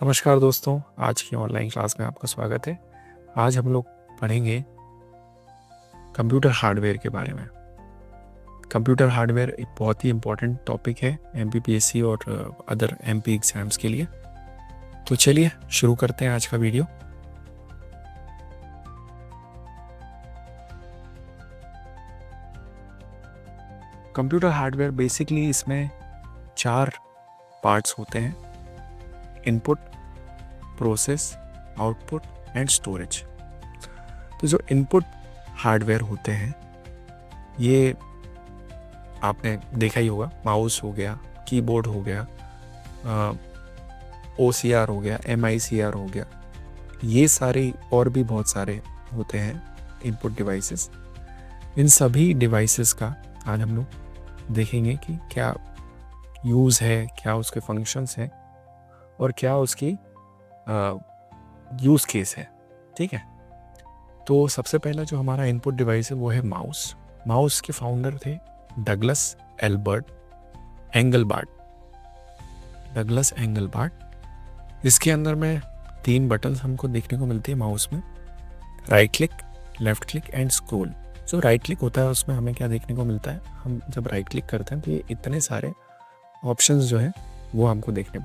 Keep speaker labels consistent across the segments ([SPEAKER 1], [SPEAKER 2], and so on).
[SPEAKER 1] नमस्कार दोस्तों, आज की ऑनलाइन क्लास में आपका स्वागत है। आज हम लोग पढ़ेंगे कंप्यूटर हार्डवेयर के बारे में। कंप्यूटर हार्डवेयर एक बहुत ही इम्पोर्टेंट टॉपिक है एमपीपीएससी और अदर एमपी एग्जाम्स के लिए। तो चलिए शुरू करते हैं आज का वीडियो। कंप्यूटर हार्डवेयर बेसिकली इसमें 4 पार्ट्स होते हैं: input, process, output and storage. तो जो इनपुट हार्डवेयर होते हैं ये आपने देखा ही होगा, माउस हो गया, कीबोर्ड हो गया, OCR हो गया, MICR हो गया, ये सारे और भी बहुत सारे होते हैं इनपुट डिवाइसेस। इन सभी डिवाइसेस का आज हम लोग देखेंगे कि क्या यूज़ है, क्या उसके फंक्शंस हैं और क्या उसकी यूज़ केस है। ठीक है, तो सबसे पहला जो हमारा इनपुट डिवाइस है वो है माउस। माउस के फाउंडर थे डगलस एंगलबार्ट। इसके अंदर में 3 बटन हमको देखने को मिलते हैं माउस में: right click, left click and scroll. जो राइट क्लिक होता है उसमें हमें क्या देखने को मिलता है, हम जब राइट क्लिक करते हैं तो ये इतने सारे ऑप्शंस जो है वो हमको देखने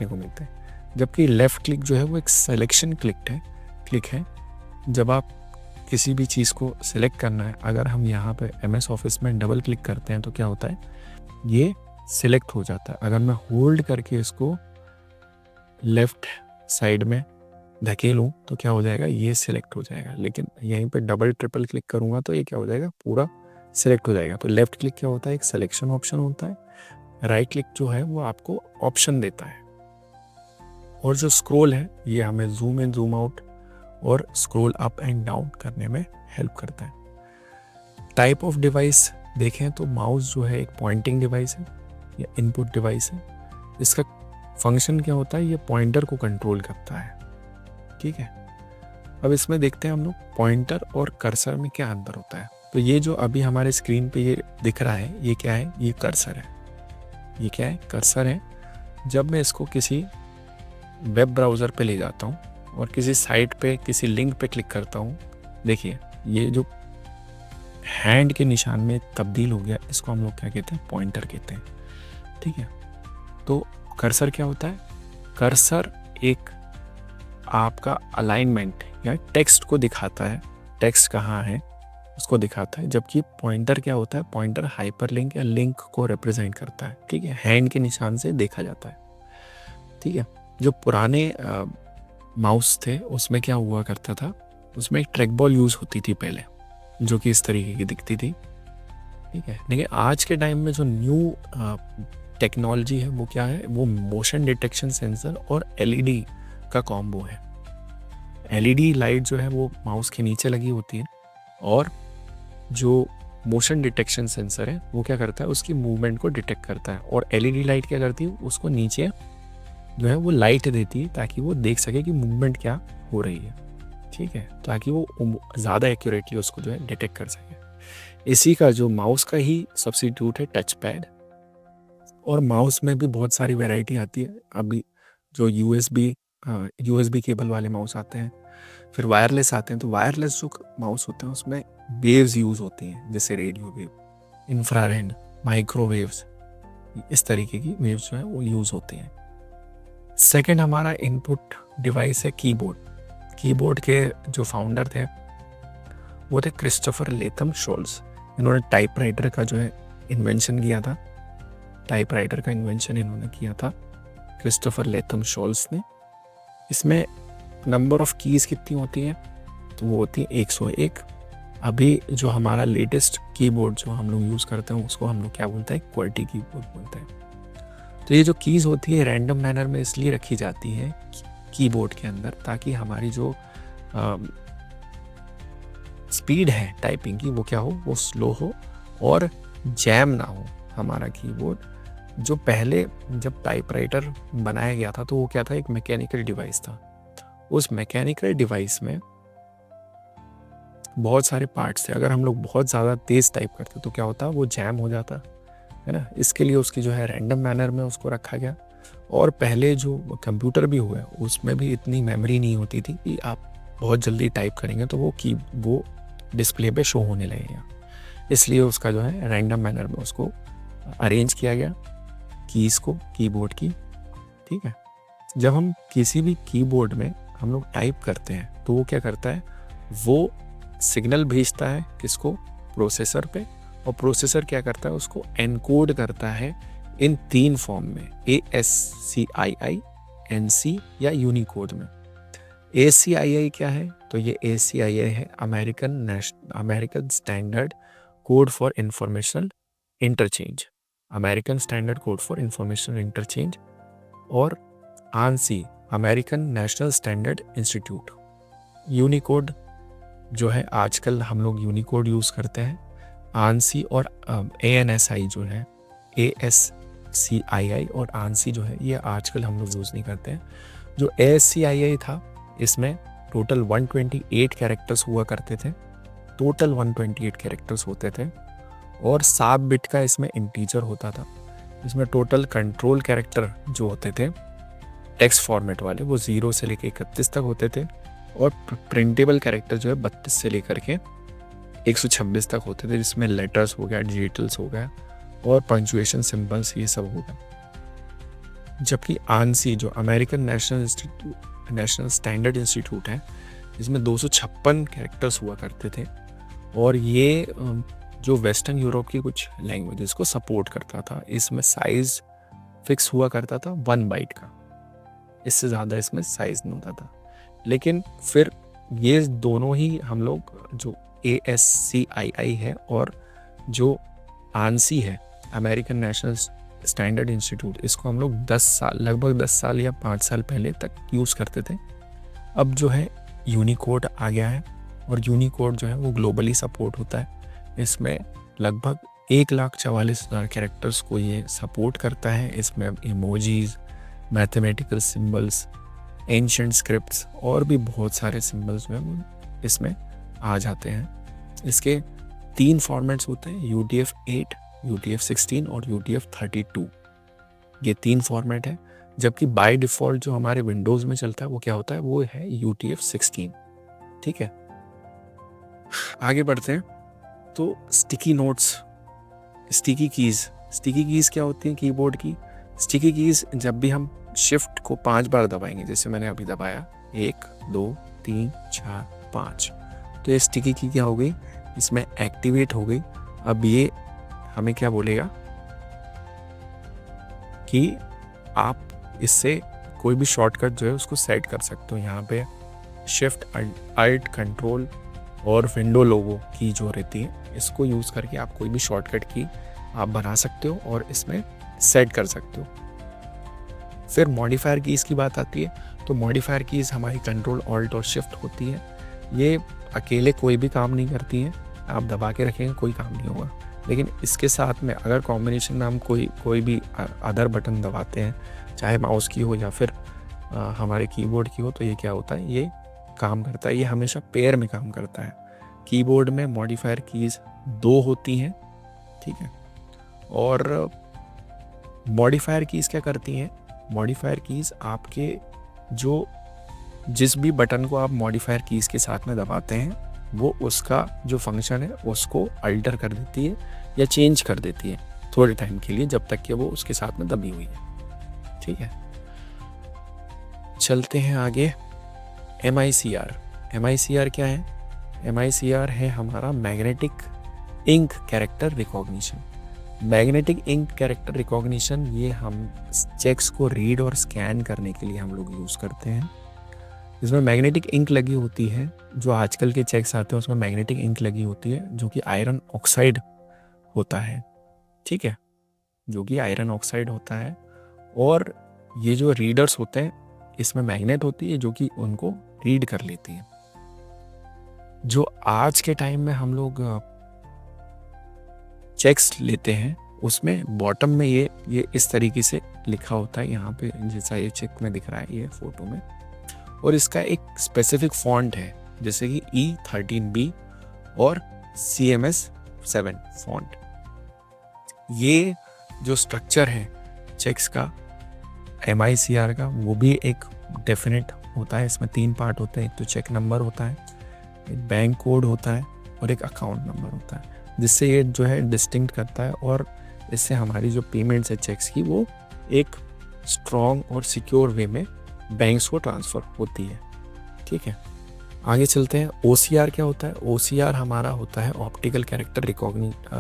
[SPEAKER 1] को मिलते हैं। जबकि लेफ्ट क्लिक जो है वो एक सिलेक्शन क्लिक है। जब आप किसी भी चीज़ को सिलेक्ट करना है, अगर हम यहाँ पे MS ऑफिस में डबल क्लिक करते हैं तो क्या होता है, ये सिलेक्ट हो जाता है। अगर मैं होल्ड करके इसको लेफ्ट साइड में धकेलूँ तो क्या हो जाएगा, ये सिलेक्ट हो जाएगा। लेकिन यहीं पे डबल ट्रिपल क्लिक करूँगा तो ये क्या हो जाएगा, पूरा सिलेक्ट हो जाएगा। तो लेफ्ट क्लिक क्या होता है, एक सिलेक्शन ऑप्शन होता है। राइट क्लिक जो है वो आपको ऑप्शन देता है। और जो स्क्रॉल है ये हमें जूम इन जूम आउट और स्क्रॉल अप एंड डाउन करने में हेल्प करता है। टाइप ऑफ डिवाइस देखें तो माउस जो है एक पॉइंटिंग डिवाइस है या इनपुट डिवाइस है। इसका फंक्शन क्या होता है, ये पॉइंटर को कंट्रोल करता है। ठीक है, अब इसमें देखते हैं हम लोग पॉइंटर और कर्सर में क्या अंतर होता है। तो ये जो अभी हमारे स्क्रीन पे ये दिख रहा है, ये क्या है, ये कर्सर है। ये क्या है, कर्सर है। जब मैं इसको किसी वेब ब्राउज़र पे ले जाता हूँ और किसी साइट पे किसी लिंक पे क्लिक करता हूँ, देखिए ये जो हैंड के निशान में तब्दील हो गया, इसको हम लोग क्या कहते हैं, पॉइंटर कहते हैं। ठीक है, तो कर्सर क्या होता है, कर्सर एक आपका अलाइनमेंट या टेक्स्ट को दिखाता है, टेक्स्ट कहाँ है उसको दिखाता है। जबकि पॉइंटर क्या होता है, पॉइंटर हाइपरलिंक या लिंक को रिप्रेजेंट करता है। ठीक है, हैंड के निशान से देखा जाता है। ठीक है, जो पुराने माउस थे उसमें क्या हुआ करता था, उसमें एक ट्रैक बॉल यूज़ होती थी पहले, जो कि इस तरीके की दिखती थी। ठीक है, लेकिन आज के टाइम में जो न्यू टेक्नोलॉजी है वो क्या है, वो मोशन डिटेक्शन सेंसर और LED का कॉम्बो है। LED लाइट जो है वो माउस के नीचे लगी होती है और जो मोशन डिटेक्शन सेंसर है वो क्या करता है, उसकी मूवमेंट को डिटेक्ट करता है। और LED लाइट क्या करती है, उसको नीचे जो है वो लाइट देती है ताकि वो देख सके कि मूवमेंट क्या हो रही है। ठीक है, ताकि वो ज़्यादा एक्यूरेटली उसको जो है डिटेक्ट कर सके। इसी का जो माउस का ही सब्स्टिट्यूट है टच पैड। और माउस में भी बहुत सारी वैरायटी आती है। अभी जो USB केबल वाले माउस आते हैं, फिर वायरलेस आते हैं। तो वायरलेस जो माउस होते हैं उसमें वेव्स यूज़ होती हैं, जैसे रेडियो वेव, इंफ्रारेड, माइक्रोवेव्स, इस तरीके की वेव्स जो है वो यूज़ होती हैं। सेकंड हमारा इनपुट डिवाइस है कीबोर्ड। कीबोर्ड के जो फाउंडर थे वो थे क्रिस्टोफर लेथम शोल्स। इन्होंने टाइपराइटर का जो है इन्वेंशन किया था। टाइपराइटर का इन्वेंशन इन्होंने किया था क्रिस्टोफर लेथम शोल्स ने। इसमें नंबर ऑफ कीज़ कितनी होती हैं, तो वो होती है 101। अभी जो हमारा लेटेस्ट कीबोर्ड जो हम लोग यूज़ करते हैं उसको हम लोग क्या बोलते हैं, QWERTY कीबोर्ड बोलते हैं। तो ये जो कीज़ होती है रैंडम मैनर में इसलिए रखी जाती है कीबोर्ड के अंदर, ताकि हमारी जो स्पीड है टाइपिंग की वो क्या हो, वो स्लो हो और जैम ना हो हमारा कीबोर्ड। जो पहले जब टाइपराइटर बनाया गया था तो वो क्या था, एक मैकेनिकल डिवाइस था। उस मैकेनिकल डिवाइस में बहुत सारे पार्ट्स थे। अगर हम लोग बहुत ज़्यादा तेज़ टाइप करते तो क्या होता, वो जैम हो जाता है ना। इसके लिए उसकी जो है रैंडम मैनर में उसको रखा गया और पहले जो कंप्यूटर भी हुआ है उसमें भी इतनी मेमोरी नहीं होती थी कि आप बहुत जल्दी टाइप करेंगे तो वो डिस्प्ले पे शो होने लगेगा। इसलिए उसका जो है रैंडम मैनर में उसको अरेंज किया गया कीज़ को, कीबोर्ड की। ठीक है, जब हम किसी भी कीबोर्ड में हम लोग टाइप करते हैं तो वो क्या करता है, वो सिग्नल भेजता है किसको, प्रोसेसर पे, और प्रोसेसर क्या करता है, उसको एनकोड करता है इन 3 फॉर्म में, ASCII, NC या यूनिकोड में। ASCII क्या है, तो ये ASCII है American standard code for information interchange, American standard code for information interchange. और ANSI, American national standard institute. Unicode जो है आजकल हम लोग यूनिकोड यूज़ करते हैं। ANSI और ANSI जो है, ASCII और ANSI जो है, ये आजकल हम लोग यूज़ नहीं करते हैं। जो ASCII था इसमें टोटल 128 कैरेक्टर्स हुआ करते थे, टोटल 128 कैरेक्टर्स होते थे, और 7 बिट का इसमें इंटीजर होता था। इसमें टोटल कंट्रोल कैरेक्टर जो होते थे टेक्स्ट फॉर्मेट वाले, वो 0 से लेकर 31 तक होते थे, और प्रिंटेबल कैरेक्टर जो है 32 से लेकर के 126 तक होते थे, जिसमें लेटर्स हो गया, डिजिटल्स हो गया, और पंक्चुएशन सिंबल्स, ये सब हो गया। जबकि ANSI जो अमेरिकन नेशनल स्टैंडर्ड इंस्टीट्यूट है, इसमें 256 कैरेक्टर्स हुआ करते थे, और ये जो वेस्टर्न यूरोप की कुछ लैंग्वेजेस को सपोर्ट करता था। इसमें साइज फिक्स हुआ करता था 1 बाइट का, इससे ज़्यादा इसमें साइज नहीं होता था। लेकिन फिर ये दोनों ही हम लोग, जो ASCII है और जो ANSI है, अमेरिकन नेशनल स्टैंडर्ड इंस्टीट्यूट, इसको हम लोग 10 साल, लगभग 10 साल या 5 साल पहले तक यूज़ करते थे। अब जो है यूनिकोड आ गया है, और यूनिकोड जो है वो ग्लोबली सपोर्ट होता है। इसमें लगभग 1,44,000 कैरेक्टर्स को ये सपोर्ट करता है। इसमें emojis, mathematical symbols, ancient scripts और भी बहुत सारे सिंबल्स जो हैं इसमें आ जाते हैं। इसके 3 फॉर्मेट्स होते हैं, UTF-8, UTF-16 और UTF-32। ये 3 फॉर्मेट है, जबकि बाय डिफ़ॉल्ट जो हमारे विंडोज़ में चलता है वो क्या होता है, वो है UTF-16। ठीक है, आगे बढ़ते हैं। तो स्टिकी नोट्स, स्टिकी कीज़ क्या होती हैं कीबोर्ड की? स्टिकी कीज़ जब भी हम शिफ्ट को 5 बार दबाएंगे, जैसे मैंने अभी दबाया 1 2 3 4 5, तो ये स्टिकी की क्या हो गई, इसमें एक्टिवेट हो गई। अब ये हमें क्या बोलेगा कि आप इससे कोई भी शॉर्टकट जो है उसको सेट कर सकते हो। यहाँ पे शिफ्ट, अल्ट, कंट्रोल और विंडो लोगो की जो रहती है, इसको यूज़ करके आप कोई भी शॉर्टकट की आप बना सकते हो और इसमें सेट कर सकते हो। फिर मॉडिफायर कीज़ की बात आती है, तो मॉडिफायर कीज़ हमारी कंट्रोल, ऑल्ट और शिफ्ट होती है। ये अकेले कोई भी काम नहीं करती हैं, आप दबा के रखेंगे कोई काम नहीं होगा। लेकिन इसके साथ में अगर कॉम्बिनेशन में हम कोई भी अदर बटन दबाते हैं, चाहे माउस की हो या फिर हमारे कीबोर्ड की हो, तो ये क्या होता है, ये काम करता है। ये हमेशा पेयर में काम करता है। कीबोर्ड में मॉडिफायर कीज़ 2 होती हैं, ठीक है। और मॉडिफायर कीज़ क्या करती हैं, मॉडिफायर कीज़ आपके जिस भी बटन को आप मॉडिफायर कीज़ के साथ में दबाते हैं, वो उसका जो फंक्शन है उसको अल्टर कर देती है या चेंज कर देती है थोड़े टाइम के लिए, जब तक कि वो उसके साथ में दबी हुई है। ठीक है, चलते हैं आगे। MICR क्या है? MICR है हमारा magnetic ink character recognition. Magnetic ink character recognition ये हम चेक्स को रीड और स्कैन करने के लिए हम लोग यूज़ करते हैं। इसमें मैग्नेटिक इंक लगी होती है, जो आजकल के चेक्स आते हैं उसमें मैग्नेटिक इंक लगी होती है, जो कि आयरन ऑक्साइड होता है। ठीक है, जो कि आयरन ऑक्साइड होता है। और ये जो रीडर्स होते हैं, इसमें मैग्नेट होती है जो कि उनको रीड कर लेती है। जो आज के टाइम में हम लोग चेक्स लेते हैं, उसमें बॉटम में ये इस तरीके से लिखा होता है, यहाँ पे जैसा ये चेक में दिख रहा है ये फोटो में। और इसका एक स्पेसिफिक फॉन्ट है, जैसे कि E13B और CMS7 फॉन्ट। ये जो स्ट्रक्चर है चेक्स का, MICR का वो भी एक डेफिनेट होता है। इसमें 3 पार्ट होते हैं, एक तो चेक नंबर होता है, एक बैंक कोड होता है और एक अकाउंट नंबर होता है, जिससे ये जो है डिस्टिंक्ट करता है और इससे हमारी जो पेमेंट्स है चेक्स की वो एक स्ट्रॉन्ग और सिक्योर वे में बैंक्स को ट्रांसफ़र होती है। ठीक है, आगे चलते हैं। OCR क्या होता है? OCR हमारा होता है ऑप्टिकल कैरेक्टर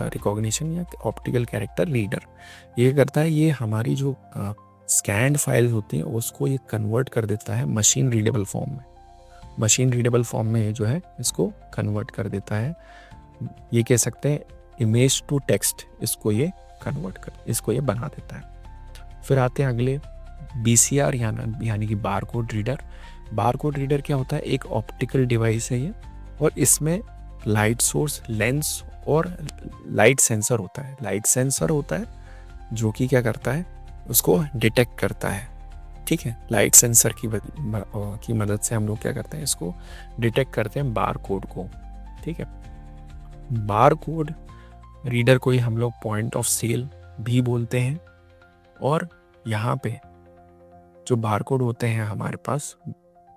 [SPEAKER 1] रिकॉग्निशन या ऑप्टिकल कैरेक्टर रीडर। ये करता है, ये हमारी जो स्कैन्ड फाइल्स होती हैं उसको ये कन्वर्ट कर देता है मशीन रीडेबल फॉर्म में। मशीन रीडेबल फॉर्म में ये जो है इसको कन्वर्ट कर देता है। ये कह सकते हैं इमेज टू टेक्स्ट, इसको ये बना देता है। फिर आते हैं अगले BCR यानी कि बारकोड रीडर। बारकोड रीडर क्या होता है? एक ऑप्टिकल डिवाइस है ये, और इसमें लाइट सोर्स, लेंस और लाइट सेंसर होता है। लाइट सेंसर होता है जो कि क्या करता है, उसको डिटेक्ट करता है। ठीक है, लाइट सेंसर की मदद से हम लोग क्या करते हैं, इसको डिटेक्ट करते हैं बार कोड को। ठीक है, बार कोड रीडर को ही हम लोग पॉइंट ऑफ सेल भी बोलते हैं। और यहाँ पे जो बार कोड होते हैं हमारे पास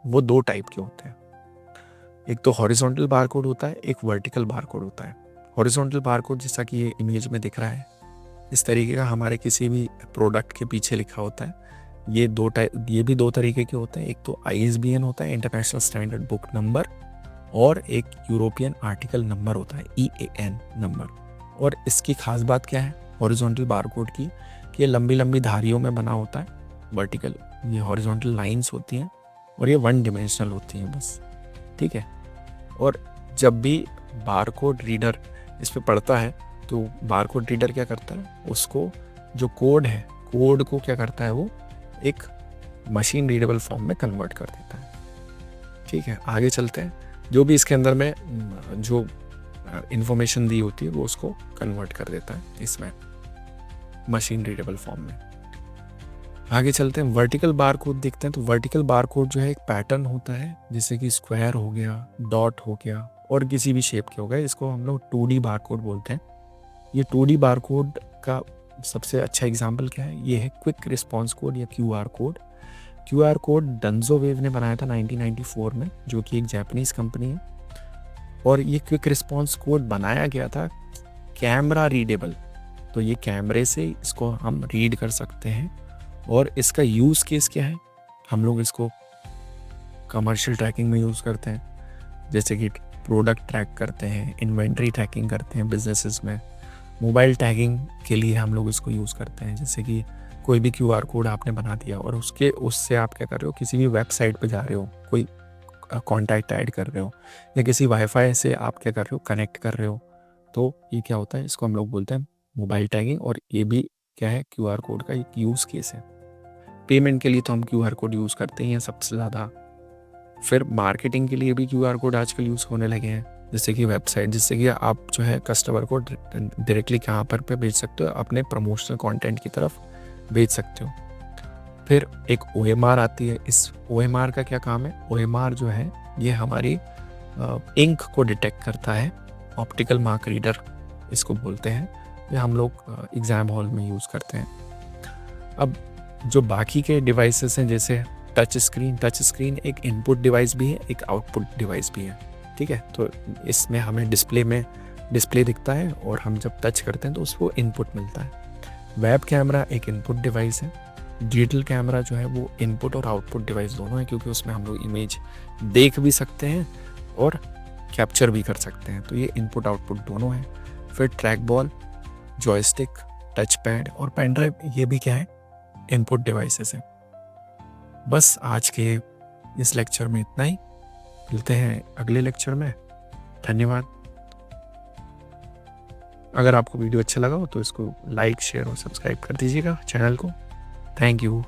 [SPEAKER 1] वो 2 टाइप के होते हैं। एक तो हॉरिजॉन्टल बार कोड होता है, एक वर्टिकल बार कोड होता है। हॉरिजॉन्टल बार कोड जैसा कि ये इमेज में दिख रहा है इस तरीके का हमारे किसी भी प्रोडक्ट के पीछे लिखा होता है। ये भी 2 तरीके के होते हैं। एक तो ISBN होता है, इंटरनेशनल स्टैंडर्ड बुक नंबर, और एक यूरोपियन आर्टिकल नंबर होता है, EAN नंबर। और इसकी खास बात क्या है हॉरिजॉन्टल बारकोड की, कि ये लंबी लंबी धारियों में बना होता है। वर्टिकल ये हॉरिजॉन्टल लाइंस होती हैं और ये 1 डिमेंशनल होती हैं बस। ठीक है, और जब भी बारकोड रीडर इस पे पढ़ता है तो बारकोड रीडर क्या करता है, उसको जो कोड है, कोड को क्या करता है, वो एक मशीन रीडेबल फॉर्म में कन्वर्ट कर देता है। ठीक है, आगे चलते हैं। जो भी इसके अंदर में जो इंफॉर्मेशन दी होती है वो उसको कन्वर्ट कर देता है इसमें मशीन रीडेबल फॉर्म में। आगे चलते हैं, वर्टिकल बार कोड देखते हैं। तो वर्टिकल बार कोड जो है एक पैटर्न होता है, जैसे कि स्क्वायर हो गया, डॉट हो गया और किसी भी शेप के हो गए। इसको हम लोग 2D बार कोड बोलते हैं। ये 2D बार कोड का सबसे अच्छा एग्जाम्पल क्या है, ये है क्विक रिस्पॉन्स कोड या QR code. QR code Dunzo wave ने बनाया था 1994 में, जो कि एक जापानीज कंपनी है। और ये क्विक रिस्पॉन्स कोड बनाया गया था कैमरा रीडेबल, तो ये कैमरे से इसको हम रीड कर सकते हैं। और इसका यूज़ केस क्या है, हम लोग इसको कमर्शियल ट्रैकिंग में यूज़ करते हैं, जैसे कि प्रोडक्ट ट्रैक करते हैं, इन्वेंट्री ट्रैकिंग करते हैं बिजनेसेस में। मोबाइल टैगिंग के लिए हम लोग इसको यूज़ करते हैं, जैसे कि कोई भी QR कोड आपने बना दिया और उससे आप क्या कर रहे हो, किसी भी वेबसाइट पे जा रहे हो, कोई कॉन्टैक्ट ऐड कर रहे हो, या किसी वाईफाई से आप क्या कर रहे हो, कनेक्ट कर रहे हो, तो ये क्या होता है, इसको हम लोग बोलते हैं मोबाइल टैगिंग। और ये भी क्या है, QR कोड का एक यूज़ केस है। पेमेंट के लिए तो हम QR कोड यूज़ करते ही हैं सबसे ज़्यादा। फिर मार्केटिंग के लिए भी QR कोड आजकल यूज़ होने लगे हैं, जैसे कि वेबसाइट, जिससे कि आप जो है कस्टमर को डायरेक्टली कहाँ पर पे भेज सकते हो, अपने प्रमोशनल कंटेंट की तरफ भेज सकते हो। फिर एक OMR आती है। इस OMR का क्या काम है, OMR जो है ये हमारी इंक को डिटेक्ट करता है, ऑप्टिकल मार्क रीडर इसको बोलते हैं। ये हम लोग एग्ज़ाम हॉल में यूज़ करते हैं। अब जो बाकी के डिवाइसेस हैं, जैसे टच स्क्रीन एक इनपुट डिवाइस भी है, एक आउटपुट डिवाइस भी है। ठीक है, तो इसमें हमें डिस्प्ले दिखता है और हम जब टच करते हैं तो उसको इनपुट मिलता है। वेब कैमरा एक इनपुट डिवाइस है। डिजिटल कैमरा जो है वो इनपुट और आउटपुट डिवाइस दोनों है, क्योंकि उसमें हम लोग इमेज देख भी सकते हैं और कैप्चर भी कर सकते हैं, तो ये इनपुट आउटपुट दोनों है। फिर track ball, joystick, touch pad और पेन ड्राइव, ये भी क्या है, इनपुट डिवाइसेस हैं। बस आज के इस लेक्चर में इतना ही, मिलते हैं अगले लेक्चर में। धन्यवाद। अगर आपको वीडियो अच्छा लगा हो तो इसको लाइक, शेयर और सब्सक्राइब कर दीजिएगा चैनल को। Thank you.